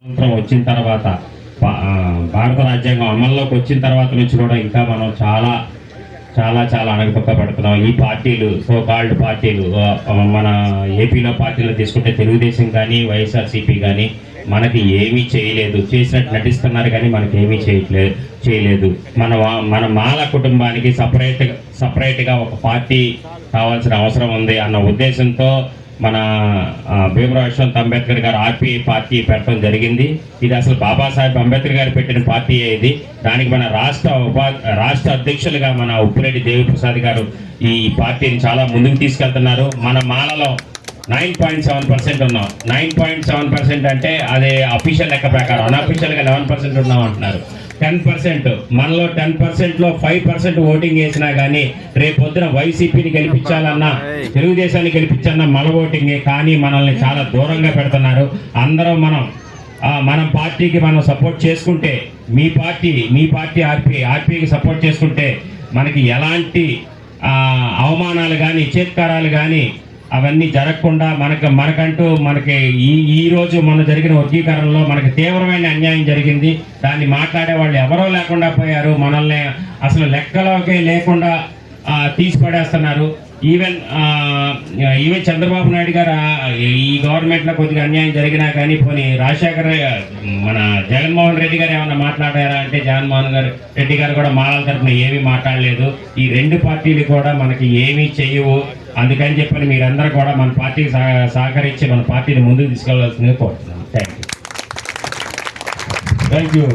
వచ్చిన తర్వాత భారత రాజ్యాంగం అమల్లోకి వచ్చిన తర్వాత నుంచి కూడా ఇంకా మనం చాలా చాలా చాలా అణగదొక్కబడుతున్నాం. ఈ పార్టీలు కాల్డ్ పార్టీలు మన ఏపీలో పార్టీలు తీసుకుంటే తెలుగుదేశం కానీ వైఎస్ఆర్సీపీ కానీ మనకి ఏమీ చేయలేదు, చేసినట్టు నటిస్తున్నారు కానీ మనకి ఏమీ చేయలేదు. మన మాల కుటుంబానికి సపరేట్గా ఒక పార్టీ కావాల్సిన అవసరం ఉంది అన్న ఉద్దేశంతో మన భీమరావ్ యశ్వంత్ అంబేద్కర్ గారు ఆర్పీఐ పార్టీ పెట్టడం జరిగింది. ఇది అసలు బాబాసాహెబ్ అంబేద్కర్ గారు పెట్టిన పార్టీ ఇది. దానికి మన రాష్ట్ర అధ్యక్షులుగా మన ఉప్పిరెడ్డి దేవిప్రసాద్ గారు ఈ పార్టీని చాలా ముందుకు తీసుకెళ్తున్నారు. మన మాలలో 9.7% ఉన్నాం. 9.7% అంటే అదే అఫీషియల్ లెక్క ప్రకారం, అన్అఫీషియల్గా 11% ఉన్నాం అంటున్నారు. 10%, మనలో 10%లో 5% ఓటింగ్ వేసినా కానీ రేపొద్దున వైసీపీని గెలిపించాలన్నా తెలుగుదేశాన్ని గెలిపించాలన్నా మన ఓటింగే. కానీ మనల్ని చాలా దూరంగా పెడుతున్నారు. అందరం మనం పార్టీకి మనం సపోర్ట్ చేసుకుంటే, మీ పార్టీ ఆర్పీకి సపోర్ట్ చేసుకుంటే మనకి ఎలాంటి అవమానాలు కానీ చేత్కారాలు కానీ అవన్నీ జరగకుండా మనకి ఈ రోజు మన జరిగిన వర్గీకరణలో మనకి తీవ్రమైన అన్యాయం జరిగింది. దాన్ని మాట్లాడే వాళ్ళు ఎవరో లేకుండా పోయారు. మనల్ని అసలు లెక్కలోకే లేకుండా తీసి పడేస్తున్నారు. ఈవెన్ చంద్రబాబు నాయుడు గారు ఈ గవర్నమెంట్లో కొద్దిగా అన్యాయం జరిగినా కానీ పోనీ మన జగన్మోహన్ రెడ్డి గారు ఏమన్నా మాట్లాడారా అంటే జగన్మోహన్ రెడ్డి గారు కూడా మాలాల తరఫున ఏమీ మాట్లాడలేదు. ఈ రెండు పార్టీలు కూడా మనకి ఏమీ చేయవు. అందుకని చెప్పని మీరందరూ కూడా మన పార్టీకి సహకరించి మన పార్టీని ముందుకు తీసుకెళ్లాల్సిందిగా కోరుతున్నాను. Thank you.